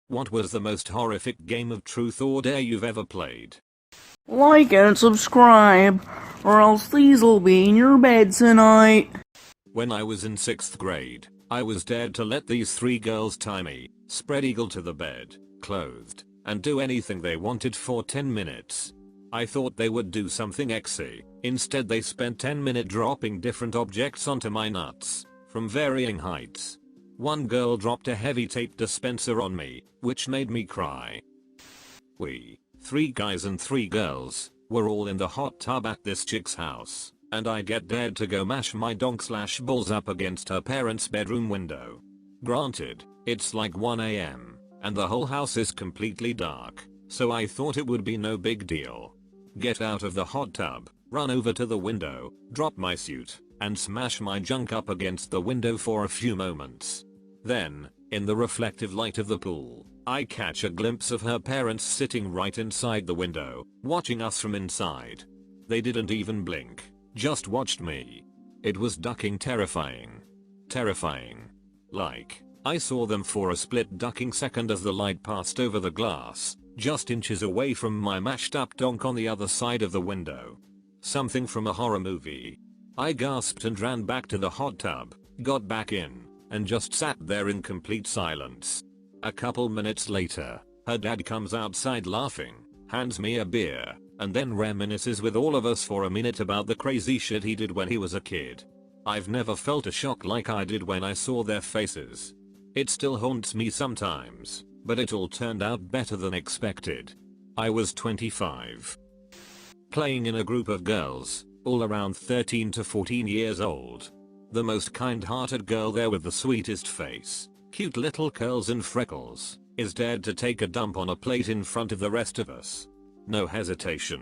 What was the most horrific game of truth or dare you've ever played? Like and subscribe, or else these'll be in your bed tonight. When I was in 6th grade, I was dared to let these 3 girls tie me, spread eagle to the bed, clothed, and do anything they wanted for 10 minutes. I thought they would do something exy. Instead they spent 10 minutes dropping different objects onto my nuts, from varying heights. One girl dropped a heavy tape dispenser on me, which made me cry. We, 3 guys and 3 girls, were all in the hot tub at this chick's house, and I get dared to go mash my donk/balls up against her parents' bedroom window. Granted, it's like 1 AM, and the whole house is completely dark, so I thought it would be no big deal. Get out of the hot tub, run over to the window, drop my suit, and smash my junk up against the window for a few moments. Then, in the reflective light of the pool, I catch a glimpse of her parents sitting right inside the window, watching us from inside. They didn't even blink, just watched me. It was ducking terrifying. Terrifying. Like, I saw them for a split ducking second as the light passed over the glass, just inches away from my mashed up donk on the other side of the window. Something from a horror movie. I gasped and ran back to the hot tub, got back in, and just sat there in complete silence. A couple minutes later, her dad comes outside laughing, hands me a beer, and then reminisces with all of us for a minute about the crazy shit he did when he was a kid. I've never felt a shock like I did when I saw their faces. It still haunts me sometimes, but it all turned out better than expected. I was 25. Playing in a group of girls, all around 13 to 14 years old. The most kind-hearted girl there with the sweetest face, cute little curls and freckles, is dared to take a dump on a plate in front of the rest of us. No hesitation.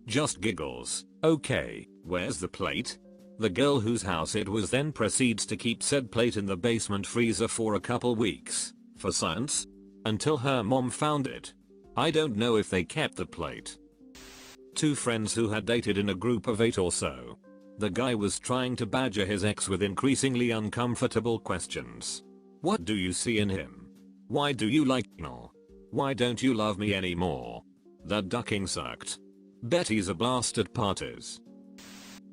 Just giggles. Okay, where's the plate? The girl whose house it was then proceeds to keep said plate in the basement freezer for a couple weeks, for science, until her mom found it. I don't know if they kept the plate. 2 friends who had dated in a group of 8 or so. The guy was trying to badger his ex with increasingly uncomfortable questions. What do you see in him? Why do you like no? Why don't you love me anymore? That ducking sucked. Bet he's a blast at parties.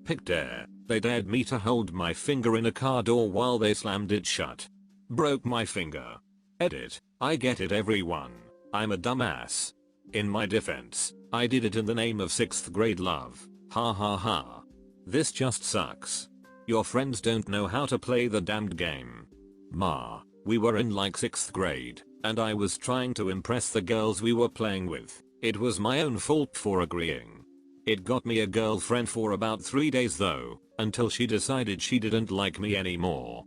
Pick dare. They dared me to hold my finger in a car door while they slammed it shut. Broke my finger. Edit. I get it everyone. I'm a dumbass. In my defense, I did it in the name of 6th grade love. Ha ha ha. This just sucks. Your friends don't know how to play the damned game. Ma, we were in like 6th grade, and I was trying to impress the girls we were playing with. It was my own fault for agreeing. It got me a girlfriend for about 3 days though, until she decided she didn't like me anymore.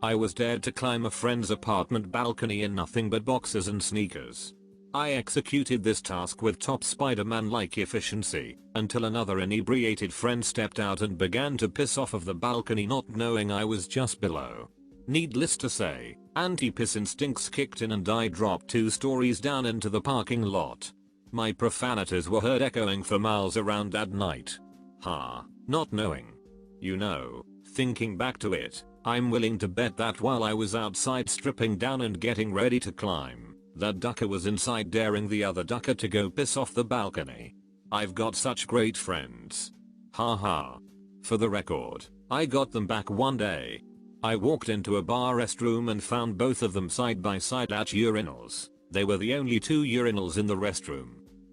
I was dared to climb a friend's apartment balcony in nothing but boxers and sneakers. I executed this task with top Spider-Man-like efficiency, until another inebriated friend stepped out and began to piss off of the balcony not knowing I was just below. Needless to say, anti-piss instincts kicked in and I dropped 2 stories down into the parking lot. My profanities were heard echoing for miles around that night. Not knowing. You know, thinking back to it, I'm willing to bet that while I was outside stripping down and getting ready to climb, that ducker was inside daring the other ducker to go piss off the balcony. I've got such great friends. Ha. For the record, I got them back one day. I walked into a bar restroom and found both of them side by side at urinals. They were the only 2 urinals in the restroom.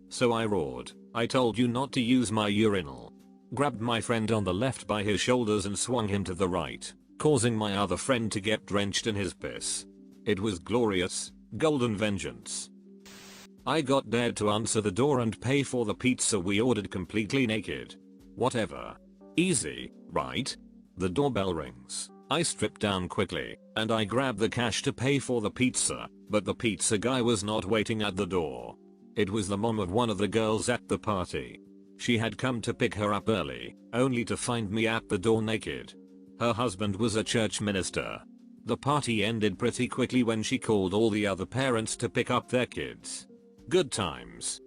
So I roared, I told you not to use my urinal. Grabbed my friend on the left by his shoulders and swung him to the right, causing my other friend to get drenched in his piss. It was glorious, golden vengeance. I got dared to answer the door and pay for the pizza we ordered completely naked. Whatever. Easy, right? The doorbell rings. I strip down quickly, and I grab the cash to pay for the pizza, but the pizza guy was not waiting at the door. It was the mom of one of the girls at the party. She had come to pick her up early, only to find me at the door naked. Her husband was a church minister. The party ended pretty quickly when she called all the other parents to pick up their kids. Good times.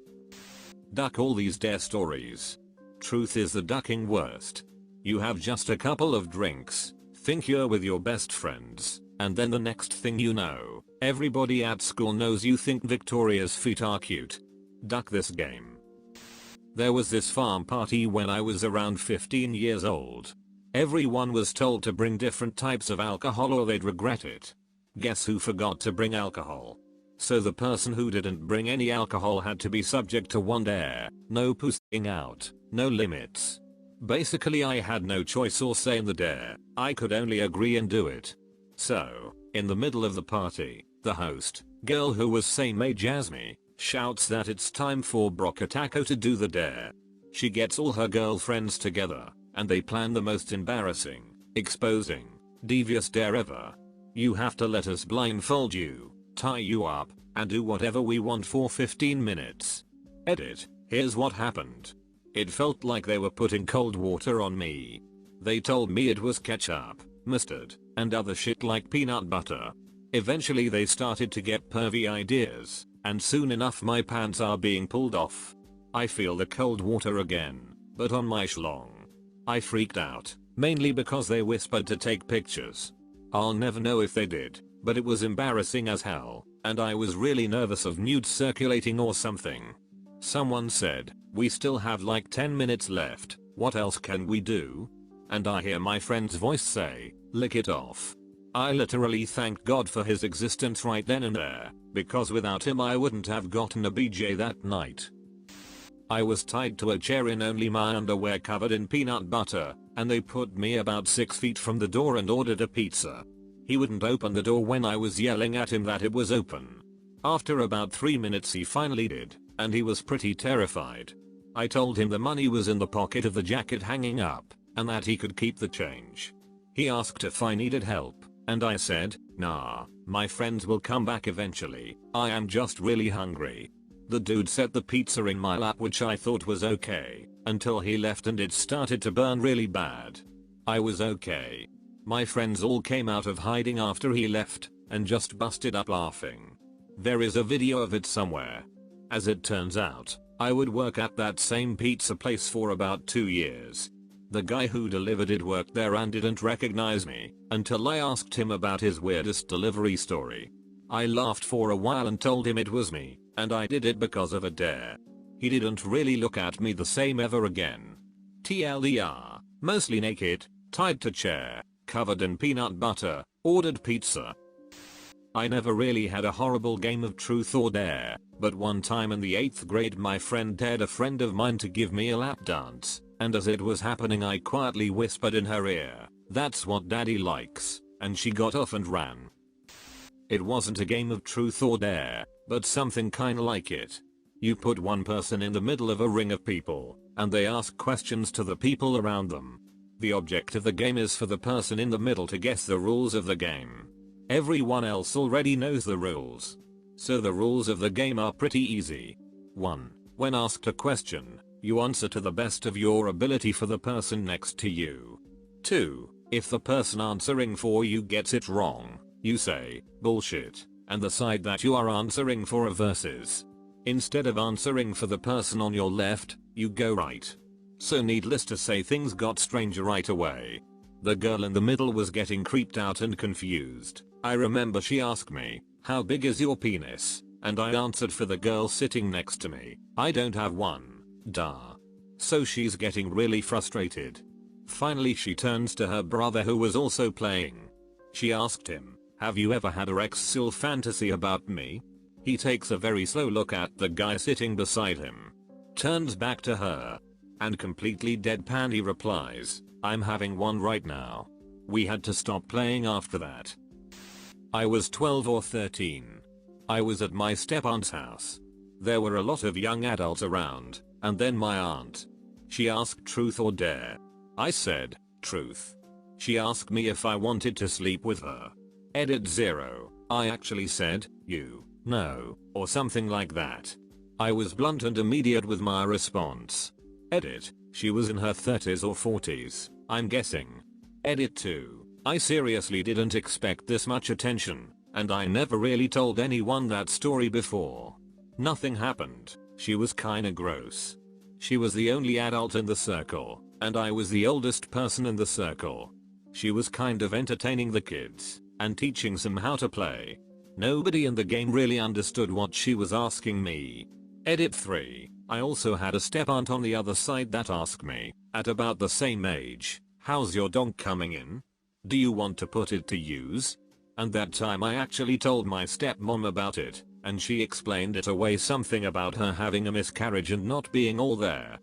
Duck all these dare stories. Truth is the ducking worst. You have just a couple of drinks, think you're with your best friends, And then the next thing you know, everybody at school knows you think Victoria's feet are cute. Duck this game. There was this farm party when I was around 15 years old. Everyone was told to bring different types of alcohol or they'd regret it. Guess who forgot to bring alcohol? So the person who didn't bring any alcohol had to be subject to one dare, no pussing out, no limits. Basically I had no choice or say in the dare, I could only agree and do it. So, in the middle of the party, the host, girl who was same age as me, shouts that it's time for Brocataco to do the dare. She gets all her girlfriends together, and they plan the most embarrassing, exposing, devious dare ever. You have to let us blindfold you, tie you up, and do whatever we want for 15 minutes. Edit, here's what happened. It felt like they were putting cold water on me. They told me it was ketchup, mustard, and other shit like peanut butter. Eventually they started to get pervy ideas, and soon enough my pants are being pulled off. I feel the cold water again, but on my schlong. I freaked out, mainly because they whispered to take pictures. I'll never know if they did, but it was embarrassing as hell, and I was really nervous of nudes circulating or something. Someone said, we still have like 10 minutes left, what else can we do? And I hear my friend's voice say, lick it off. I literally thanked God for his existence right then and there, because without him I wouldn't have gotten a BJ that night. I was tied to a chair in only my underwear covered in peanut butter, and they put me about 6 feet from the door and ordered a pizza. He wouldn't open the door when I was yelling at him that it was open. After about 3 minutes he finally did, and he was pretty terrified. I told him the money was in the pocket of the jacket hanging up, and that he could keep the change. He asked if I needed help, and I said, nah, my friends will come back eventually, I am just really hungry. The dude set the pizza in my lap, which I thought was okay, until he left and it started to burn really bad. I was okay. My friends all came out of hiding after he left, and just busted up laughing. There is a video of it somewhere. As it turns out, I would work at that same pizza place for about 2 years. The guy who delivered it worked there and didn't recognize me, until I asked him about his weirdest delivery story. I laughed for a while and told him it was me, and I did it because of a dare. He didn't really look at me the same ever again. TLDR, mostly naked, tied to chair, covered in peanut butter, ordered pizza. I never really had a horrible game of truth or dare, but one time in the 8th grade my friend dared a friend of mine to give me a lap dance, and as it was happening I quietly whispered in her ear, "That's what daddy likes," and she got off and ran. It wasn't a game of truth or dare, but something kinda like it. You put one person in the middle of a ring of people, and they ask questions to the people around them. The object of the game is for the person in the middle to guess the rules of the game. Everyone else already knows the rules. So the rules of the game are pretty easy. 1. When asked a question, you answer to the best of your ability for the person next to you. 2. If the person answering for you gets it wrong, you say, bullshit, and the side that you are answering for reverses. Instead of answering for the person on your left, you go right. So needless to say things got stranger right away. The girl in the middle was getting creeped out and confused. I remember she asked me, "How big is your penis?" And I answered for the girl sitting next to me, "I don't have one, duh." So she's getting really frustrated. Finally she turns to her brother who was also playing. She asked him, "Have you ever had a sexual fantasy about me?" He takes a very slow look at the guy sitting beside him, turns back to her, and completely deadpan he replies, "I'm having one right now." We had to stop playing after that. I was 12 or 13. I was at my step-aunt's house. There were a lot of young adults around, and then my aunt. She asked truth or dare. I said, truth. She asked me if I wanted to sleep with her. Edit 0. I actually said, you, no, or something like that. I was blunt and immediate with my response. Edit, she was in her 30s or 40s, I'm guessing. Edit 2. I seriously didn't expect this much attention, and I never really told anyone that story before. Nothing happened, she was kinda gross. She was the only adult in the circle, and I was the oldest person in the circle. She was kind of entertaining the kids. and teaching some how to play. Nobody in the game really understood what she was asking me. Edit 3. I also had a step aunt on the other side that asked me, at about the same age, how's your dog coming in? Do you want to put it to use? And that time I actually told my stepmom about it, and she explained it away, something about her having a miscarriage and not being all there.